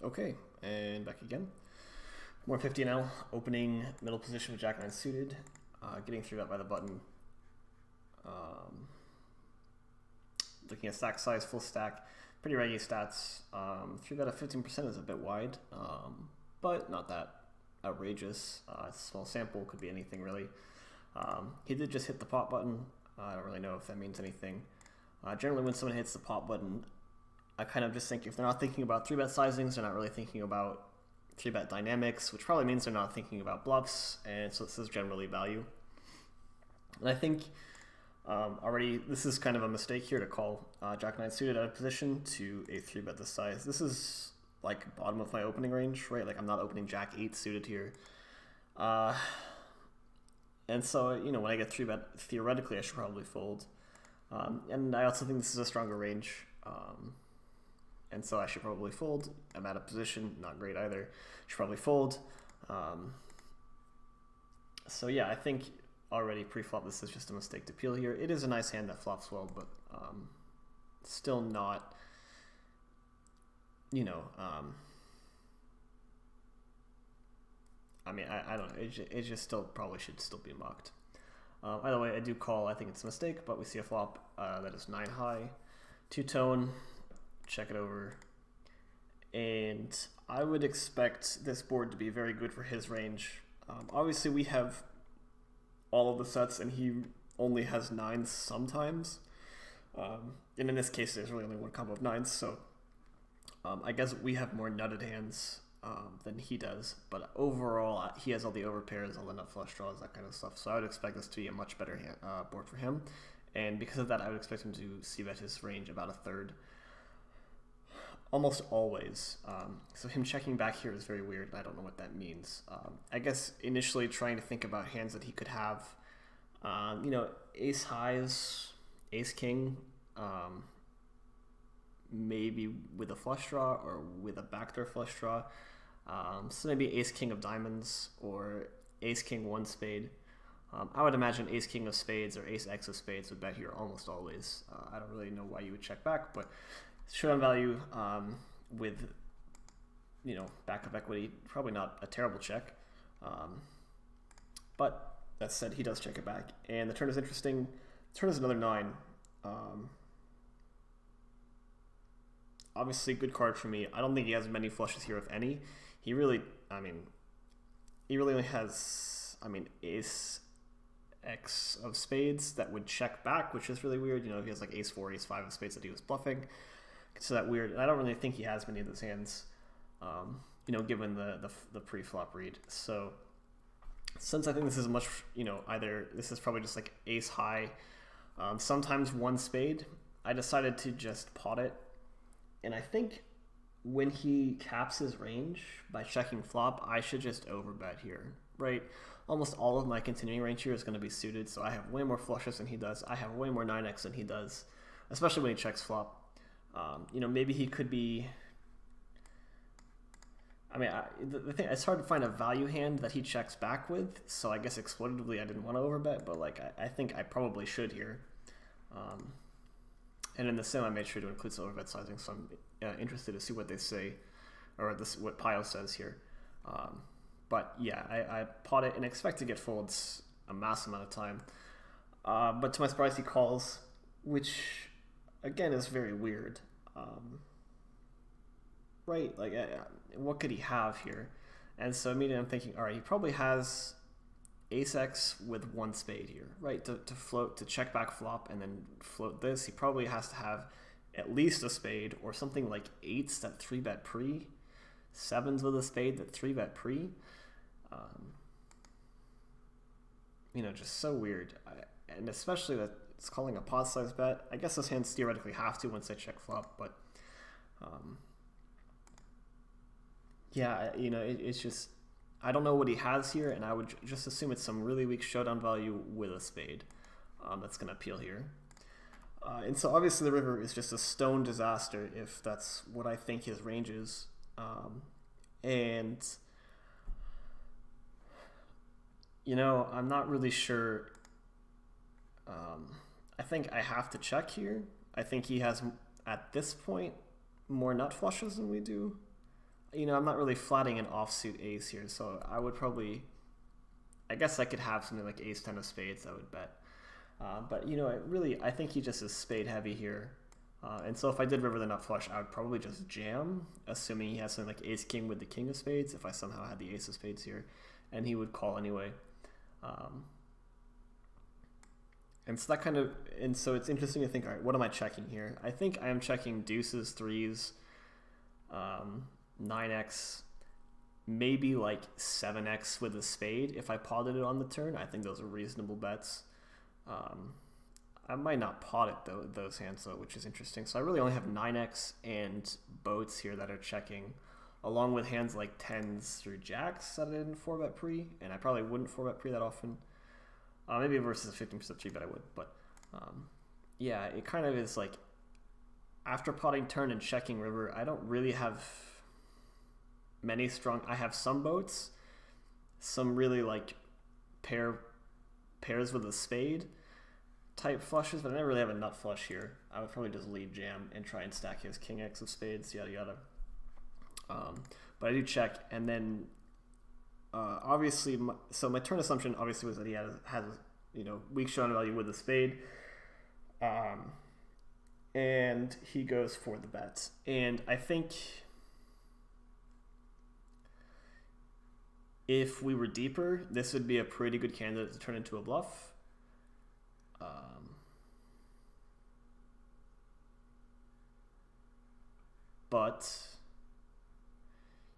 Okay, and back again. 150 now, opening middle position with Jack 9 suited, getting through that by the button. Looking at stack size, full stack, pretty reggy stats. 3-bet at 15% is a bit wide, but not that outrageous. It's a small sample, could be anything really. He did just hit the pop button. I don't really know if that means anything. Generally when someone hits the pop button, I kind of just think if they're not thinking about 3-bet sizings, they're not really thinking about 3-bet dynamics, which probably means they're not thinking about bluffs, and so this is generally value. And I think already this is kind of a mistake here to call Jack 9 suited out of position to a 3-bet this size. This is like bottom of my opening range, right? Like I'm not opening Jack 8 suited here. And so, you know, when I get 3-bet, theoretically I should probably fold. And I also think this is a stronger range. And so I should probably fold. I'm out of position, not great either. Should probably fold. So yeah, I think already pre-flop this is just a mistake to peel here. It is a nice hand that flops well, but still not, you know, I mean, I don't know. It just still probably should still be mocked. Either way, I do call. I think it's a mistake, but we see a flop that is 9 high, 2-tone. Check it over, and I would expect this board to be very good for his range. Obviously, we have all of the sets, and he only has 9s sometimes. And in this case, there's really only one combo of 9s, so I guess we have more nutted hands than he does. But overall, he has all the overpairs, all the nut flush draws, that kind of stuff. So I would expect this to be a much better board for him. And because of that, I would expect him to c-bet his range about a third. Almost always. So him checking back here is very weird, and I don't know what that means. I guess initially trying to think about hands that he could have, you know, ace highs, ace king, maybe with a flush draw or with a backdoor flush draw. So maybe ace king of diamonds or ace king 1 spade. I would imagine ace king of spades or ace x of spades would bet here almost always. I don't really know why you would check back, but showdown value with, you know, back of equity, probably not a terrible check. But that said, he does check it back. And the turn is interesting. The turn is another 9. Obviously, good card for me. I don't think he has many flushes here, if any. He really, he really only has, ace x of spades that would check back, which is really weird. You know, if he has like ace 4, ace 5 of spades that he was bluffing. So that weird. And I don't really think he has many of those hands, you know, given the pre-flop read. So since I think this is much, you know, either this is probably just like ace high, sometimes 1 spade, I decided to just pot it. And I think when he caps his range by checking flop, I should just overbet here, right? Almost all of my continuing range here is going to be suited, so I have way more flushes than he does. I have way more 9x than he does, especially when he checks flop. You know, maybe he could be. The thing, it's hard to find a value hand that he checks back with. So I guess exploitatively, I didn't want to overbet, but like I think I probably should here. And in the sim, I made sure to include some overbet sizing, so I'm interested to see what they say, or what PIO says here. But yeah, I pot it and expect to get folds a massive amount of time. But to my surprise, he calls, which again is very weird. Right, like what could he have here? And so immediately I'm thinking, all right, he probably has ace x with 1 spade here, right? To float, to check back flop and then float this, he probably has to have at least a spade or something like 8s that 3-bet pre, 7s with a spade that 3-bet pre. You know, just so weird. And especially that it's calling a pot size bet. I guess those hands theoretically have to once they check flop, but yeah, you know, it's just, I don't know what he has here, and I would just assume it's some really weak showdown value with a spade that's going to appeal here. And so obviously the river is just a stone disaster if that's what I think his range is. And, you know, I'm not really sure. I think I have to check here. I think he has, at this point, more nut flushes than we do. I'm not really flatting an offsuit ace here, so I would probably, I guess I could have something like ace 10 of spades, I would bet. But I think he just is spade heavy here. And so if I did river the nut flush, I would probably just jam, assuming he has something like ace king with the king of spades, if I somehow had the ace of spades here, and he would call anyway. And so it's interesting to think, all right, what am I checking here? I think I am checking deuces, threes, 9x, maybe like 7x with a spade if I potted it on the turn. I think those are reasonable bets. I might not pot it though, those hands though, which is interesting. So I really only have 9x and boats here that are checking, along with hands like 10s through jacks that I didn't 4-bet pre, and I probably wouldn't 4-bet pre that often. Maybe versus a 15% 3-bet I would, but yeah, it kind of is like after potting turn and checking river, I don't really have many strong. I have some boats, some really like pairs with a spade type flushes, but I never really have a nut flush here. I would probably just lead jam and try and stack his king x of spades, yada yada. But I do check, and then obviously, so my turn assumption obviously was that he has weak showdown value with a spade, and he goes for the bet. And I think if we were deeper, this would be a pretty good candidate to turn into a bluff. But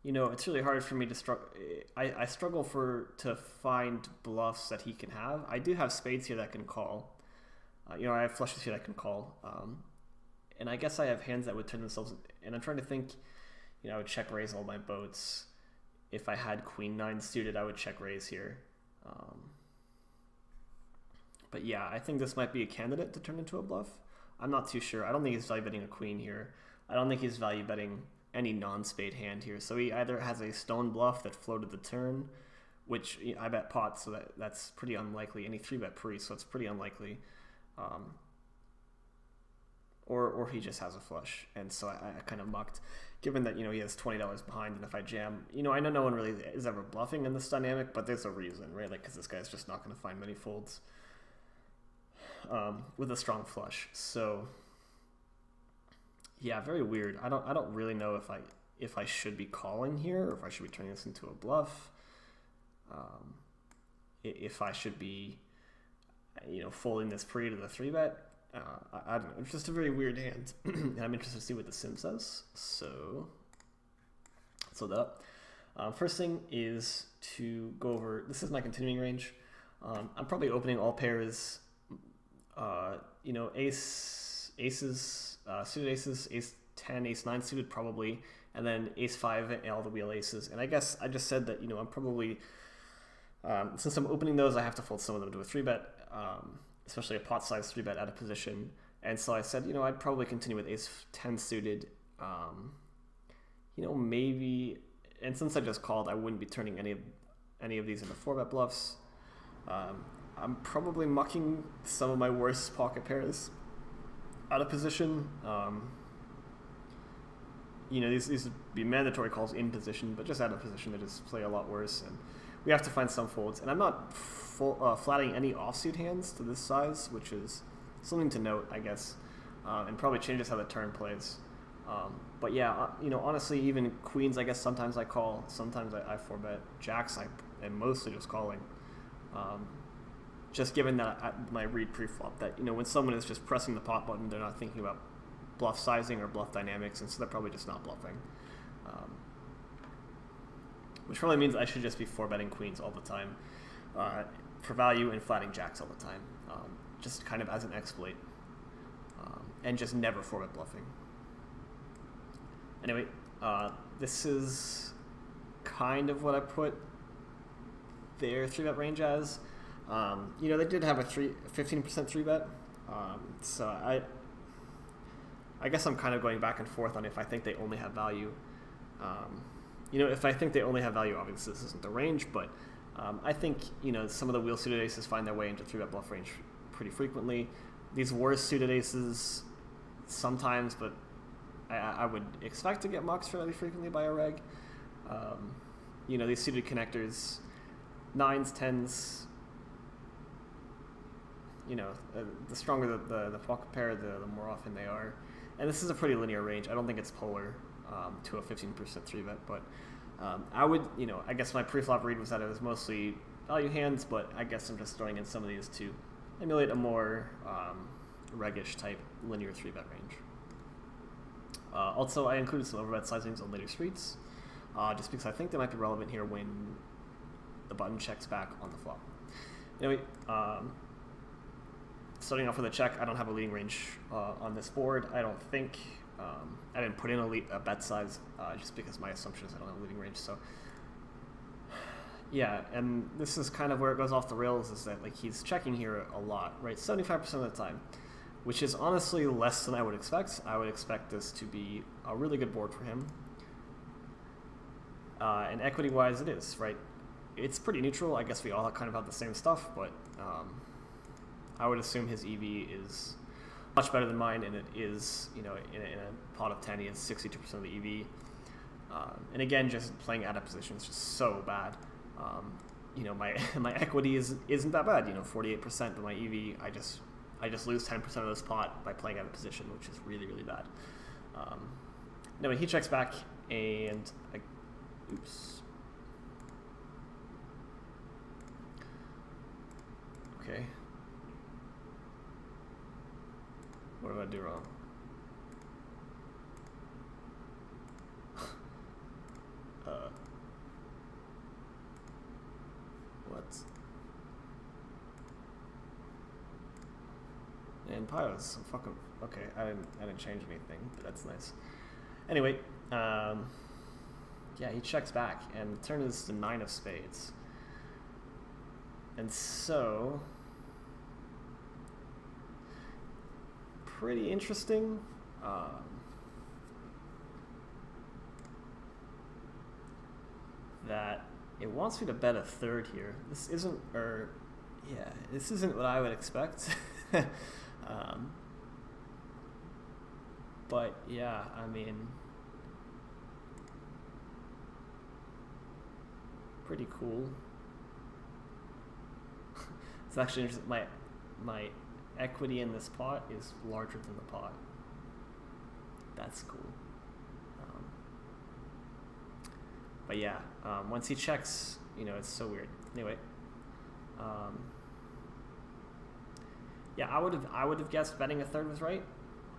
it's really hard for me to struggle. I struggle to find bluffs that he can have. I do have spades here that can call. I have flushes here that can call. And I guess I have hands that would turn themselves. And I'm trying to think. I would check raise all my boats. If I had queen 9 suited, I would check raise here. But yeah, I think this might be a candidate to turn into a bluff. I'm not too sure. I don't think he's value betting a queen here. I don't think he's value betting any non-spade hand here. So he either has a stone bluff that floated the turn, which I bet pot, so that's pretty unlikely. And he 3-bet pre, so it's pretty unlikely. Or he just has a flush. And so I kind of mucked, given that, he has $20 behind, and if I jam, I know no one really is ever bluffing in this dynamic, but there's a reason, right? Like, because this guy's just not going to find many folds with a strong flush. So yeah, very weird. I don't really know if I should be calling here, or if I should be turning this into a bluff. If I should be, folding this pre to the 3-bet. I don't know. It's just a very weird hand, and I'm interested to see what the sim says. So that first thing is to go over. This is my continuing range. I'm probably opening all pairs. Aces, suited aces, ace 10, ace 9 suited probably, and then ace 5 and all the wheel aces. And I guess I just said that, I'm probably, since I'm opening those, I have to fold some of them to a 3-bet, especially a pot size 3-bet out of position. And so I said, I'd probably continue with ace 10 suited, maybe, and since I just called, I wouldn't be turning any of these into 4-bet bluffs. I'm probably mucking some of my worst pocket pairs out of position. These would be mandatory calls in position, but just out of position, they just play a lot worse. And we have to find some folds. And I'm not flatting any offsuit hands to this size, which is something to note, I guess, and probably changes how the turn plays. But yeah, honestly, even queens, I guess sometimes I call, sometimes I 4-bet. Jacks, I am mostly just calling. Just given that my read pre-flop, that when someone is just pressing the pot button, they're not thinking about bluff sizing or bluff dynamics, and so they're probably just not bluffing. Which probably means I should just be 4-betting queens all the time for value and flatting jacks all the time, just kind of as an exploit, and just never 4-bet bluffing. Anyway, this is kind of what I put their 3-bet range as. They did have a 15% 3-bet, so I guess I'm kind of going back and forth on if I think they only have value. If I think they only have value, obviously this isn't the range, but I think some of the wheel suited aces find their way into 3-bet bluff range pretty frequently. These worst suited aces sometimes, but I would expect to get mucks fairly frequently by a reg. You know, these suited connectors, 9s, 10s, you know, the stronger the pocket pair, the more often they are. And this is a pretty linear range. I don't think it's polar to a 15% 3-bet, but I would, you know, I guess my pre-flop read was that it was mostly value hands, but I guess I'm just throwing in some of these to emulate a more reg-ish type linear 3-bet range. Also, I included some overbet sizings on later streets, just because I think they might be relevant here when the button checks back on the flop. Anyway, starting off with a check, I don't have a leading range on this board. I don't think, I didn't put in a bet size just because my assumption is I don't have a leading range. So yeah, and this is kind of where it goes off the rails, is that like he's checking here a lot, right? 75% of the time, which is honestly less than I would expect. I would expect this to be a really good board for him. And equity-wise, it is, right? It's pretty neutral. I guess we all kind of have the same stuff, but I would assume his EV is much better than mine, and it is, you know, in a pot of 10, he has 62% of the EV. And again, just playing out of position is just so bad. You know, my equity isn't that bad, you know, 48%, but my EV, I just lose 10% of this pot by playing out of position, which is really, really bad. Anyway, he checks back, and oops. Okay. What did I do wrong? What? And PIO's fucking okay. I didn't change anything, but that's nice. Anyway, yeah, he checks back, and the turn is the 9 of spades, and so pretty interesting. That it wants me to bet a third here. This isn't, this isn't what I would expect. But yeah, I mean, pretty cool. It's actually interesting. My equity in this pot is larger than the pot. That's cool. But yeah, once he checks, you know, it's so weird. Anyway, yeah, I would have guessed betting a third was right,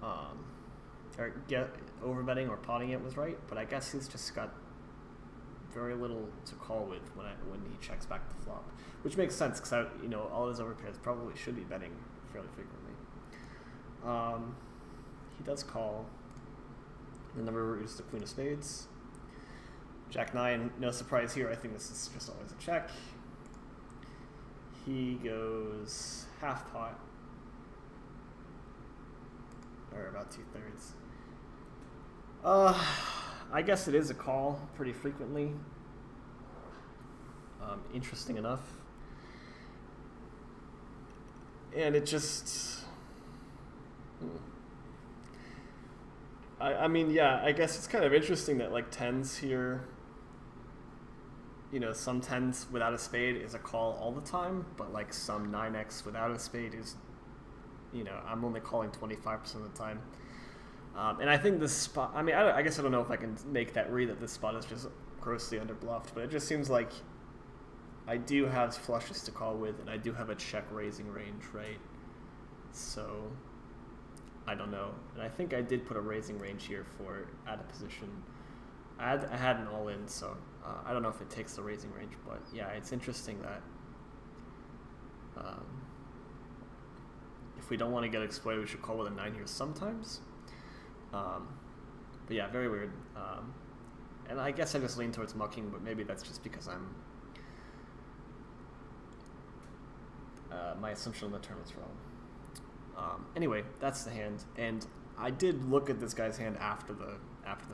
or over-betting or potting it was right. But I guess he's just got very little to call with when he checks back the flop, which makes sense because you know, all his overpairs probably should be betting fairly frequently. He does call. The number is the queen of spades. Jack 9, no surprise here. I think this is just always a check. He goes half pot, or about 2/3. I guess it is a call pretty frequently. Interesting enough. And it just... I mean, yeah, I guess it's kind of interesting that, like, 10s here, you know, some 10s without a spade is a call all the time, but, like, some 9x without a spade is, you know, I'm only calling 25% of the time. And I think this spot, I mean, I guess I don't know if I can make that read that this spot is just grossly underbluffed, but it just seems like I do have flushes to call with, and I do have a check raising range, right? So I don't know. And I think I did put a raising range here for out of position. I had an all-in, so I don't know if it takes the raising range, but yeah, it's interesting that if we don't want to get exploited, we should call with a 9 here sometimes. But yeah, very weird. And I guess I just lean towards mucking, but maybe that's just because I'm my assumption on the turn was wrong. Anyway, that's the hand, and I did look at this guy's hand after the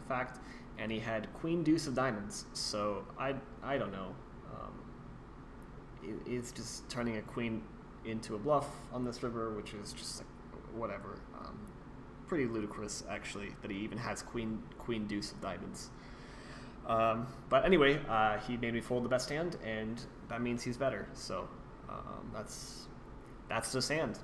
fact, and he had queen deuce of diamonds. So I don't know. It's just turning a queen into a bluff on this river, which is just like whatever. pretty ludicrous, actually, that he even has queen deuce of diamonds. But anyway, he made me fold the best hand, and that means he's better. So that's just hand.